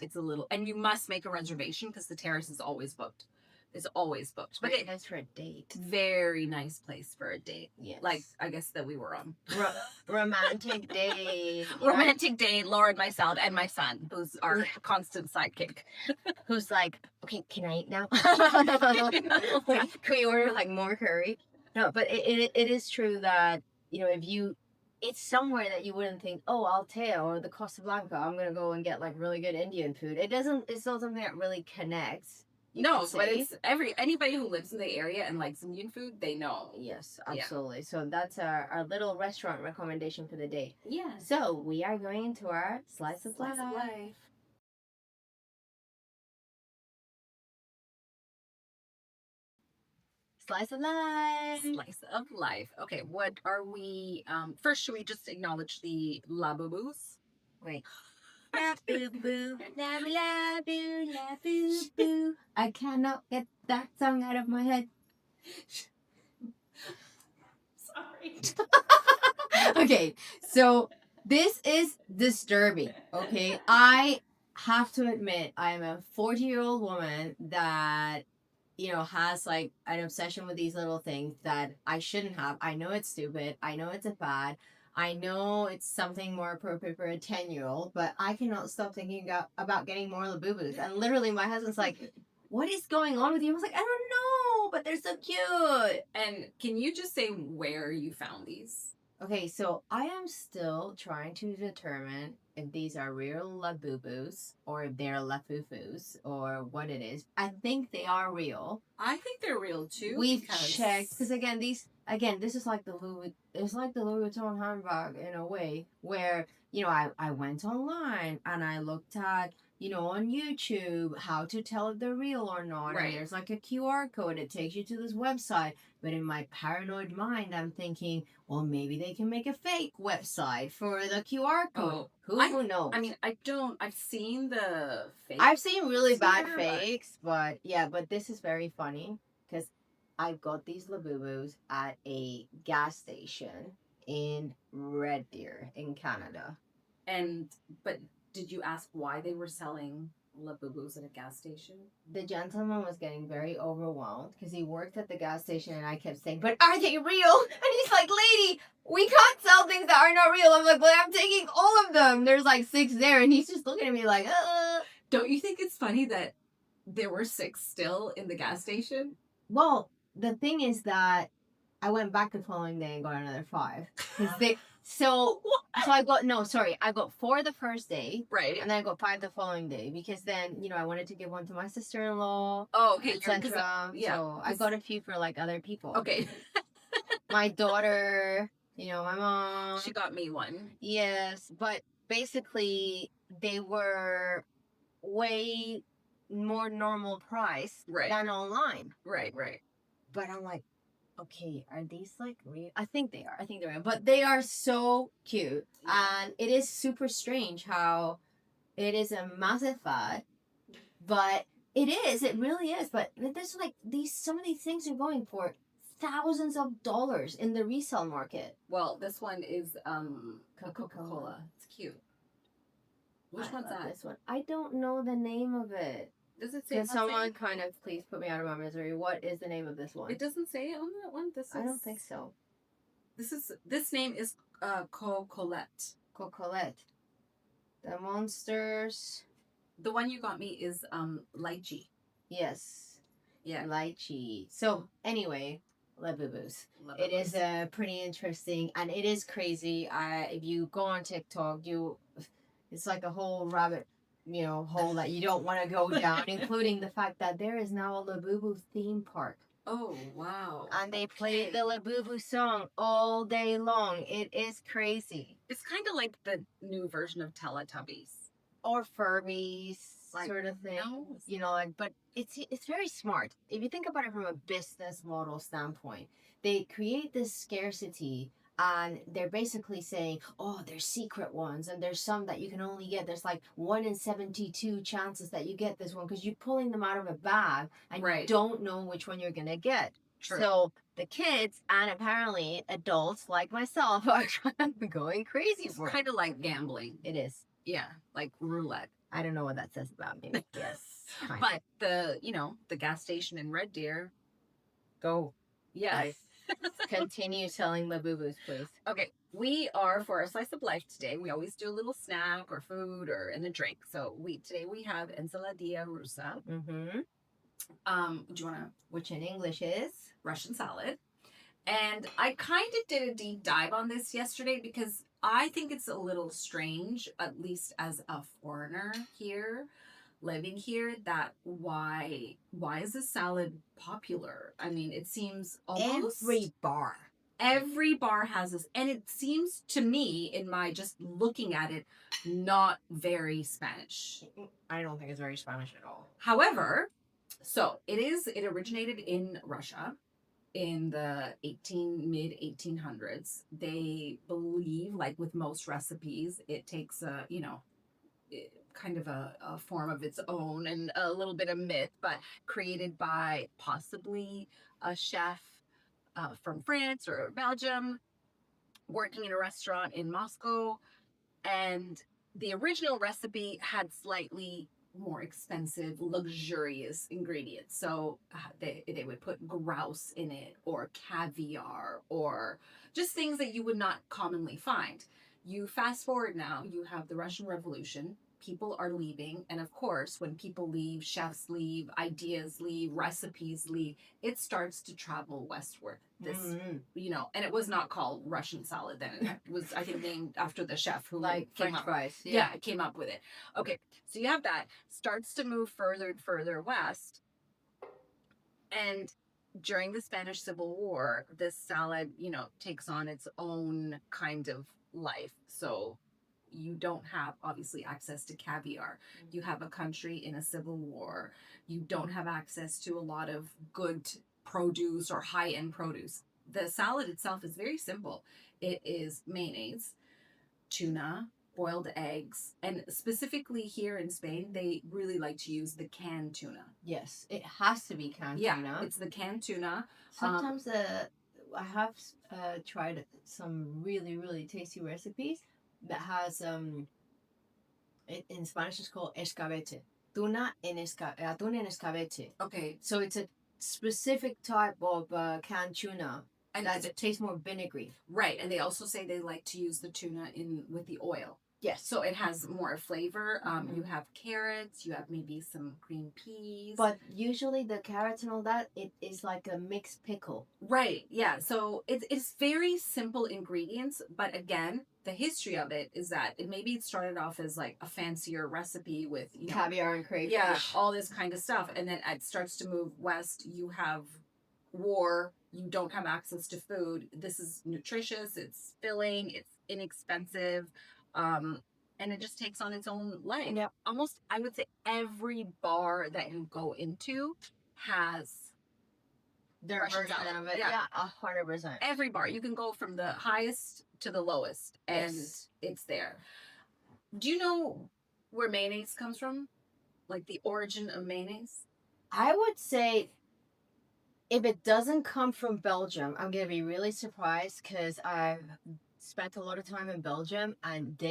B: it's a little, and you must make a reservation because the terrace is always booked. It's always booked.
A: But it's nice for a date.
B: Very nice place for a date.
A: Yes.
B: Like, I guess that we were on.
A: Romantic date.
B: Romantic date, Laura and myself and my son, who's our constant sidekick.
A: Who's like, okay, can I eat now? Can we order, like, more curry? No, but it is true that, it's somewhere that you wouldn't think, oh, Altea or the Costa Blanca, I'm going to go and get, like, really good Indian food. It's not something that really connects.
B: No, but it's anybody who lives in the area and likes Indian food, they know.
A: Yes, absolutely. Yeah. So that's our little restaurant recommendation for the day.
B: Yeah.
A: So we are going into our Slice of Life. Slice of life.
B: Slice of life. Okay, what are we? First, should we just acknowledge the labubus?
A: Wait. La boo boo, la la boo, la boo boo. I cannot get that song out of my head.
B: Sorry.
A: Okay, so this is disturbing. Okay, I have to admit, I'm a 40-year-old woman that has like an obsession with these little things that I shouldn't have. I know it's stupid. I know it's a fad. I know it's something more appropriate for a 10-year-old, but I cannot stop thinking about getting more Labubus. And literally, my husband's like, "What is going on with you?" I was like, "I don't know, but they're so cute."
B: And can you just say where you found these?
A: Okay, so I am still trying to determine if these are real Labubus or if they're Lafufus or what it is. I think they are real.
B: I think they're real too.
A: We've checked because this is like the Louis. It's like the Louis Vuitton handbag in a way where I went online and I looked at on YouTube how to tell if they're real or not.
B: Right.
A: And there's like a QR code. It takes you to this website. But in my paranoid mind, I'm thinking, well, maybe they can make a fake website for the QR code. Who knows?
B: I mean, I've seen the fake.
A: I've seen really bad
B: here,
A: fakes, but this is very funny because I got these Labubus at a gas station in Red Deer in Canada.
B: But did you ask why they were selling Labubus at a gas station?
A: The gentleman was getting very overwhelmed because he worked at the gas station, and I kept saying, "But are they real?" And he's like, "Lady, we can't sell things that are not real." I'm like, "But I'm taking all of them. There's like 6 there," and he's just looking at me like,
B: Don't you think it's funny that there were 6 still in the gas station?
A: Well, the thing is that I went back the following day and got another 5. So I got 4 the first day.
B: Right.
A: And then I got 5 the following day because then, I wanted to give one to my sister-in-law.
B: Oh, okay.
A: Etc. So I got a few for like other people.
B: Okay.
A: My daughter, my mom.
B: She got me one.
A: Yes, but basically they were way more normal price than online.
B: Right.
A: But I'm like, okay, are these like real? I think they are. I think they're real. But they are so cute. Yeah. And it is super strange how it is a massive fad. But it really is. But there's like some of these things are going for thousands of dollars in the resale market.
B: Well, this one is Coca-Cola. It's cute. Which one's that?
A: This one. I don't know the name of it.
B: Does it say?
A: Can someone kind of please put me out of my misery? What is the name of this one?
B: It doesn't say it on that one.
A: I don't think so.
B: This name is Cocolette.
A: Cocolette. The monsters.
B: The one you got me is lychee.
A: Yes.
B: Yeah.
A: Lychee. So anyway, Labubus. It is pretty interesting and it is crazy. If you go on TikTok, it's like a whole rabbit hole that you don't want to go down, including the fact that there is now a Labubu theme park.
B: Oh, wow.
A: And they play the Labubu song all day long. It is crazy.
B: It's kind of like the new version of Teletubbies.
A: Or Furbies, sort of thing.
B: No.
A: But it's very smart. If you think about it from a business model standpoint, they create this scarcity. And they're basically saying, oh, there's secret ones, and there's some that you can only get. There's like 1 in 72 chances that you get this one because you're pulling them out of a bag and you don't know which one you're going to get. True. So the kids and apparently adults like myself are going crazy for it.
B: It's kind of like gambling.
A: It is.
B: Yeah, like roulette.
A: I don't know what that says about me. Yes.
B: But the gas station in Red Deer.
A: Go.
B: Yes.
A: Continue selling Labubus, please.
B: Okay, we are for our slice of life today. We always do a little snack or food and a drink. So today we have ensaladilla rusa.
A: Mm-hmm.
B: Do you wanna?
A: Which in English is
B: Russian salad. And I kind of did a deep dive on this yesterday because I think it's a little strange, at least as a foreigner here, living here, that why is this salad popular? I mean, it seems almost every bar has this, and it seems to me, in my just looking at it, not very Spanish.
A: I don't think it's very Spanish at all.
B: However, so it originated in Russia, in the mid 1800s. They believe, like with most recipes, it takes a, kind of a form of its own and a little bit of myth, but created by possibly a chef from France or Belgium working in a restaurant in Moscow. And the original recipe had slightly more expensive, luxurious ingredients. So they would put grouse in it, or caviar, or just things that you would not commonly find. You fast forward now, you have the Russian Revolution. People are leaving. And of course, when people leave, chefs leave, ideas leave, recipes leave, it starts to travel westward. And it was not called Russian salad then. It was, I think, named after the chef who
A: like
B: came
A: French
B: up.
A: fries.
B: Yeah, came up with it. Okay, so you have that starts to move further and further west, and during the Spanish Civil War, this salad, takes on its own kind of life. So you don't have obviously access to caviar. You have a country in a civil war. You don't have access to a lot of good produce or high end produce. The salad itself is very simple. It is mayonnaise, tuna, boiled eggs, and specifically here in Spain, they really like to use the canned tuna.
A: Yes, it has to be canned tuna.
B: It's the canned tuna.
A: Sometimes I have tried some really really tasty recipes that has in Spanish it's called escabeche. Atún en escabeche.
B: Okay,
A: So it's a specific type of canned tuna and that tastes more vinegary.
B: Right, and they also say they like to use the tuna in with the oil.
A: Yes.
B: So it has more flavor. You have carrots, you have maybe some green peas.
A: But usually the carrots and all that, it is like a mixed pickle.
B: Right, yeah. So it's very simple ingredients, but again, the history of it is that it started off as like a fancier recipe with
A: caviar and crayfish.
B: Yeah, all this kind of stuff. And then it starts to move west. You have war, you don't have access to food. This is nutritious, it's filling, it's inexpensive, and it just takes on its own life.
A: Yep.
B: Almost, I would say every bar that you go into has
A: their version of it. Yeah, 100%.
B: Every bar. You can go from the highest to the lowest, and it's there. Do you know where mayonnaise comes from? Like the origin of mayonnaise?
A: I would say if it doesn't come from Belgium, I'm going to be really surprised because I've spent a lot of time in Belgium and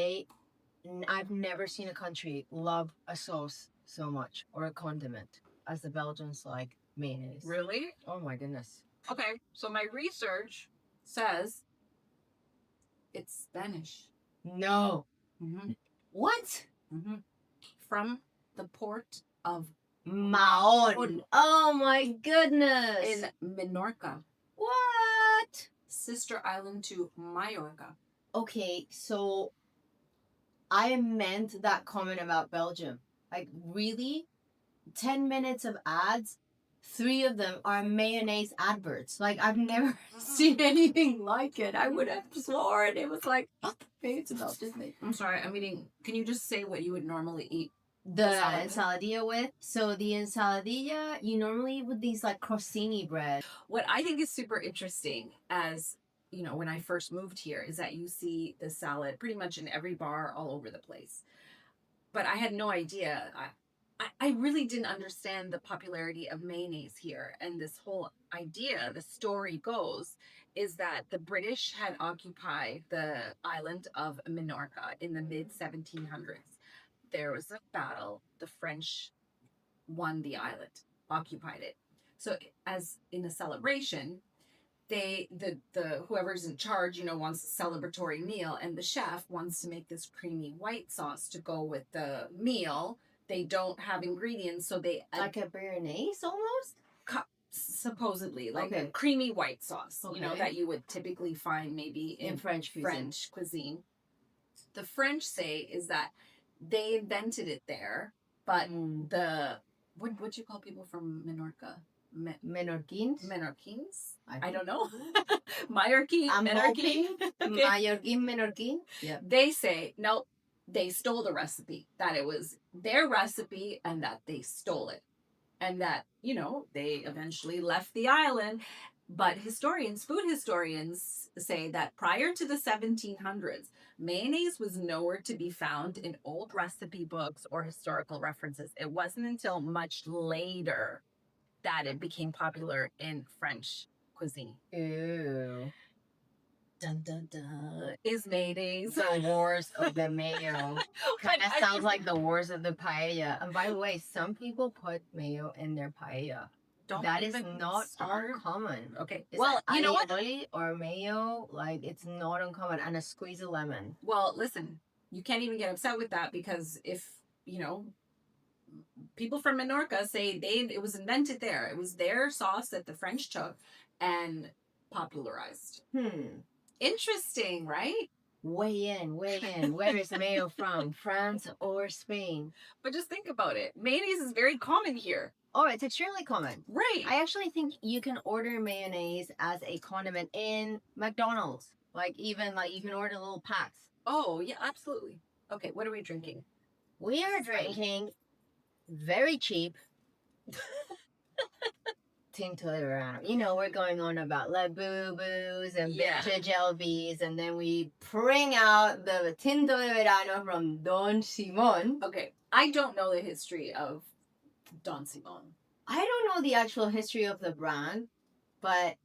A: I've never seen a country love a sauce so much or a condiment as the Belgians like mayonnaise.
B: Really?
A: Oh my goodness.
B: Okay, so my research says it's Spanish.
A: No.
B: Mm-hmm.
A: What?
B: Mm-hmm. From the port of
A: Mahon. Oh my goodness.
B: In Minorca.
A: What?
B: Sister island to Majorca.
A: Okay, so I meant that comment about Belgium. Like, really? 10 minutes of ads, 3 of them are mayonnaise adverts. Like, I've never seen anything like it. I would have sworn it was like, it's about Disney.
B: I'm sorry, I'm eating. Can you just say what you would normally eat?
A: The ensaladilla with. So the ensaladilla, you normally eat with these like crostini bread.
B: What I think is super interesting as when I first moved here is that you see the salad pretty much in every bar all over the place. But I had no idea. I really didn't understand the popularity of mayonnaise here. And this whole idea, the story goes, is that the British had occupied the island of Minorca in the mid 1700s. There was a battle. The French won the island, occupied it. So as in a celebration, the whoever's in charge, wants a celebratory meal, and the chef wants to make this creamy white sauce to go with the meal. They don't have ingredients, so they
A: like a béarnaise almost.
B: Supposedly, like a creamy white sauce, that you would typically find maybe in
A: French
B: cuisine. The French say is that they invented it there, but the what do you call people from Minorca?
A: Menorquins?
B: I don't know. Mallorquin.
A: Menorquin. Mallorquin, Menorquin.
B: Yeah. They say no. They stole the recipe. That it was their recipe, and that they stole it, and that they eventually left the island. But food historians say that prior to the 1700s, mayonnaise was nowhere to be found in old recipe books or historical references. It wasn't until much later that it became popular in French cuisine.
A: Ew.
B: Dun dun dun. Is mayonnaise
A: The wars of the mayo. Kind of
B: I
A: sounds
B: mean-
A: like the wars of the paella. And by the way, some people put mayo in their paella.
B: Don't
A: That is
B: even
A: not
B: start.
A: uncommon.
B: Okay.
A: It's
B: Well, you know what?
A: aioli or mayo, like it's not uncommon, and a squeeze of lemon.
B: Well, listen, you can't even get upset with that because if, you know, people from Menorca say it was invented there. It was their sauce that the French took and popularized. Interesting, right?
A: Weigh in, weigh in. Where is mayo from? France or Spain?
B: But just think about it. Mayonnaise is very common here.
A: Oh, it's extremely common.
B: Right.
A: I actually think you can order mayonnaise as a condiment in McDonald's. Like even like you can order little packs.
B: Oh, yeah, absolutely. Okay, what are we drinking?
A: We are drinking very cheap Tinto de Verano. You know, we're going on about La Boo-Boos and
B: Yeah.
A: vintage LBs, and then we bring out the Tinto de Verano from Don Simon.
B: Okay, I don't know the history of Don Simon.
A: I don't know the actual history of the brand, but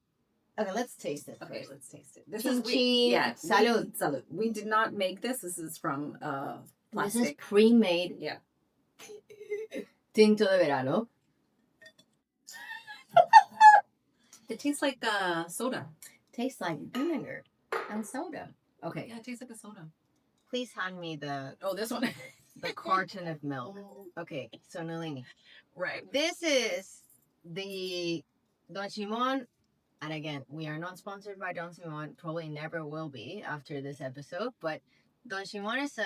A: okay, let's taste it.
B: Okay,
A: First.
B: let's taste it. This
A: Chin
B: is
A: chin. Salud.
B: Salud. We did not make this. This is from
A: This is
B: plastic.
A: pre-made
B: Yeah.
A: Tinto de Verano.
B: It tastes like soda.
A: Tastes like vinegar and soda. Okay,
B: Yeah, it tastes like a soda.
A: please hand me the
B: Oh, this one.
A: carton of milk. Okay, so Nalini,
B: Right.
A: this is the Don Simon, and again, we are not sponsored by Don Simon. Probably never will be after this episode. But Don Simon is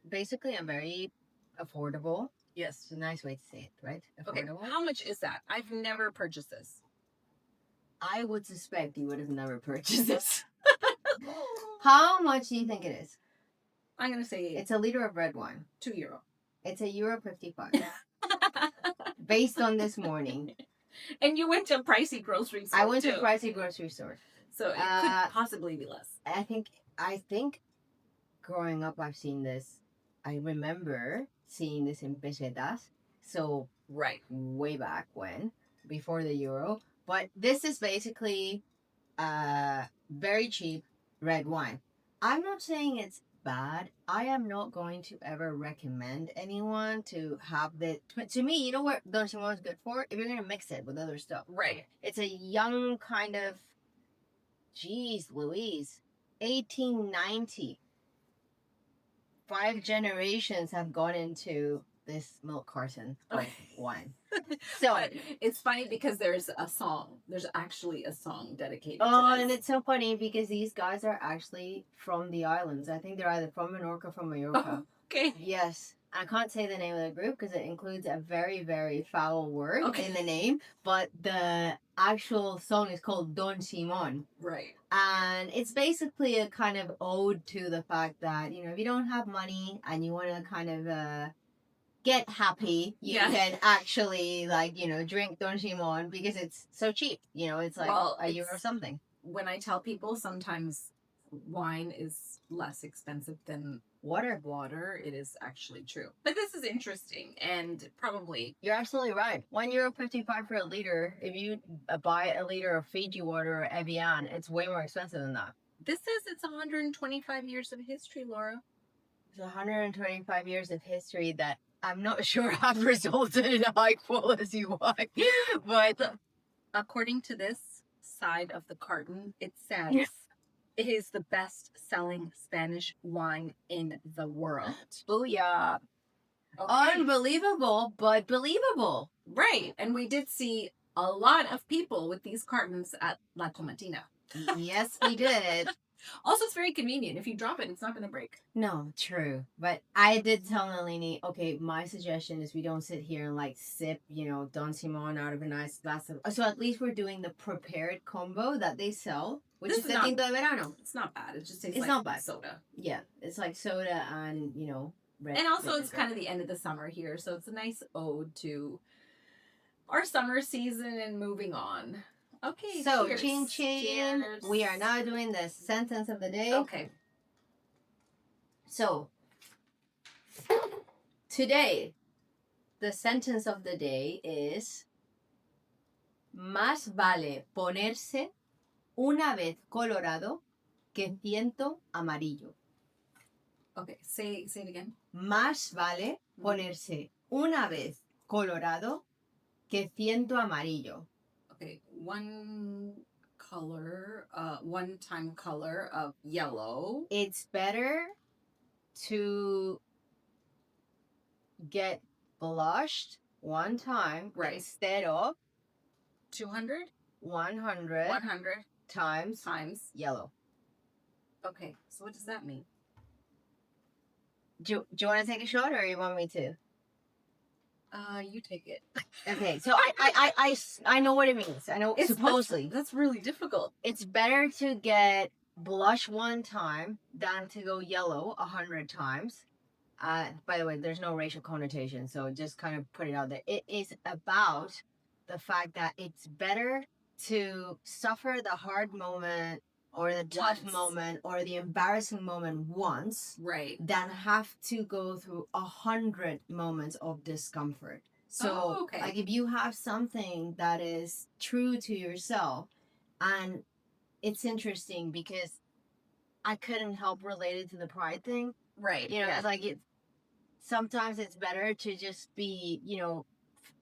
A: basically a very affordable.
B: Yes.
A: It's a nice way to say it, right?
B: Okay.
A: Affordable.
B: How much is that? I've never purchased this.
A: I would suspect you would have never purchased this. How much do you think it is?
B: I'm gonna say
A: It's a liter of red wine.
B: €2.
A: It's a euro 55. Based on this morning.
B: And you went to a pricey grocery store.
A: I went
B: too.
A: to a pricey grocery store.
B: So it could possibly be less.
A: I think growing up I've seen this. I remember seeing this in pesetas. So
B: Right.
A: way back when, before the euro. But this is basically very cheap red wine. I'm not saying it's bad. I am not going to ever recommend anyone to have the. To me, you know what Don Simon is good for? If you're gonna mix it with other stuff.
B: Right.
A: It's a young kind of. Jeez, Louise, 1890. 5 generations have gone into this milk carton of wine. So,
B: But it's funny because there's a song. There's actually a song dedicated to
A: oh,
B: this.
A: and it's so funny because these guys are actually from the islands. I think they're either from Menorca or from Mallorca.
B: Okay.
A: Yes. I can't say the name of the group because it includes a very, very foul word
B: Okay.
A: in the name. But the actual song is called Don Simon.
B: Right.
A: And it's basically a kind of ode to the fact that, you know, if you don't have money and you want to kind of get happy, you
B: Yeah.
A: can actually, like, you know, drink Don Simon because it's so cheap. You know, it's like a euro or something.
B: When I tell people sometimes wine is less expensive than
A: Water.
B: it is actually true. But this is interesting and probably
A: You're absolutely right. €1.55 for a liter. If you buy a liter of Fiji water or Evian, it's way more expensive than that.
B: this says it's 125 years of history, Laura.
A: It's 125 years of history that I'm not sure have resulted in a high quality wine. But
B: According to this side of the carton, it says it is the best-selling Spanish wine in the world.
A: booyah.
B: Okay.
A: Unbelievable, but believable.
B: Right. And we did see a lot of people with these cartons at La Tomatina.
A: Yes, we did.
B: Also, it's very convenient. If you drop it, it's not going to break.
A: No, true. But I did tell Nalini, okay, my suggestion is we don't sit here and like sip, you know, Don Simon out of a nice glass of. So at least we're doing the prepared combo that they sell, which
B: This
A: is
B: is
A: the
B: not-
A: Tinto de Verano.
B: It's not bad. It just tastes
A: It's
B: like
A: not bad.
B: soda.
A: Yeah, it's like soda and, you know, red.
B: And also, it's
A: vinegar.
B: kind of the end of the summer here, so it's a nice ode to our summer season and moving on. Okay.
A: So,
B: cheers.
A: chin chin.
B: Cheers.
A: We are now doing the sentence of the day.
B: Okay.
A: So, today, the sentence of the day is: Más vale ponerse una vez colorado que ciento amarillo.
B: Okay. Say it again.
A: Más vale ponerse una vez colorado que ciento amarillo.
B: Okay. One time color of yellow.
A: It's better to get blushed one time
B: Right.
A: instead of
B: 200?
A: 100
B: 100
A: times
B: times.
A: yellow.
B: Okay. So what does that mean?
A: Do you want to take a shot or you want me to?
B: You take it.
A: Okay, so I know what it means. I know supposedly.
B: That's really difficult.
A: It's better to get blush one time than to go yellow 100 times. By the way, there's no racial connotation, so just kind of put it out there. It is about the fact that it's better to suffer the hard moment or the tough moment or the embarrassing moment once,
B: Right.
A: than have to go through 100 moments of discomfort. So,
B: okay.
A: like if you have something that is true to yourself, and it's interesting because I couldn't help relate it to the pride thing.
B: Right.
A: You know, it's like sometimes it's better to just be,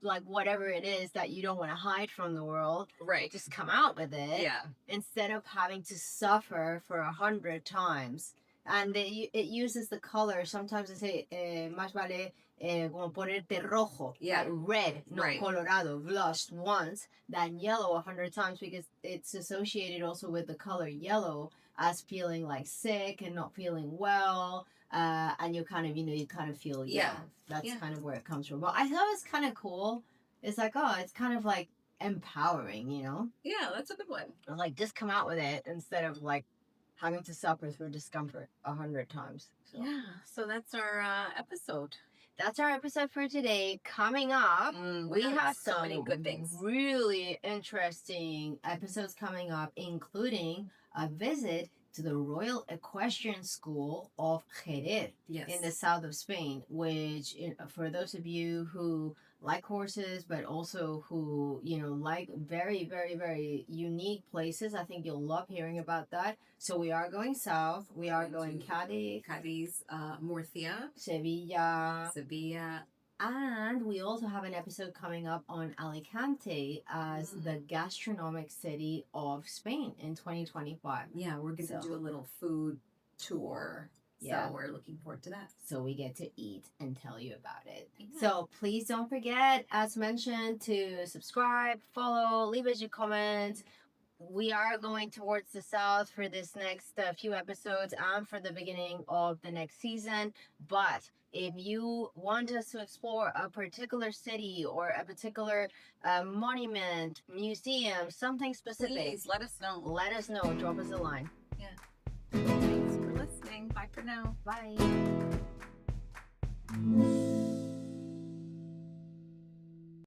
A: like whatever it is that you don't want to hide from the world,
B: Right.
A: just come out with it.
B: Yeah.
A: Instead of having to suffer for 100 times. And it uses the color. Sometimes they say, más vale como ponerte rojo,
B: Yeah.
A: like red, not
B: Right.
A: colorado, blushed once, than yellow 100 times, because it's associated also with the color yellow as feeling like sick and not feeling well. And you kind of feel that's kind of where it comes from. But I thought it was kind of cool. It's like, oh, it's kind of like empowering,
B: Yeah, that's a good one.
A: like just come out with it instead of like having to suffer through discomfort 100 times.
B: So that's our episode.
A: That's our episode for today. Coming up, we have
B: so many good things.
A: Really interesting episodes coming up, including a visit to the Royal Equestrian School of Jerez in the south of Spain, which for those of you who like horses, but also who, like very, very, very unique places, I think you'll love hearing about that. So we are going south. We are going
B: Cadiz, Murcia,
A: Sevilla.
B: And
A: we also have an episode coming up on Alicante as the gastronomic city of Spain in 2025.
B: Yeah, we're going to do a little food tour.
A: Yeah.
B: So we're looking forward to that.
A: So we get to eat and tell you about it. Yeah. So please don't forget, as mentioned, to subscribe, follow, leave us your comments. We are going towards the south for this next few episodes and for the beginning of the next season. But if you want us to explore a particular city or a particular monument, museum, something specific,
B: please let us know.
A: Let us know. Drop us a line.
B: Yeah. Thanks for listening. Bye for now.
A: Bye.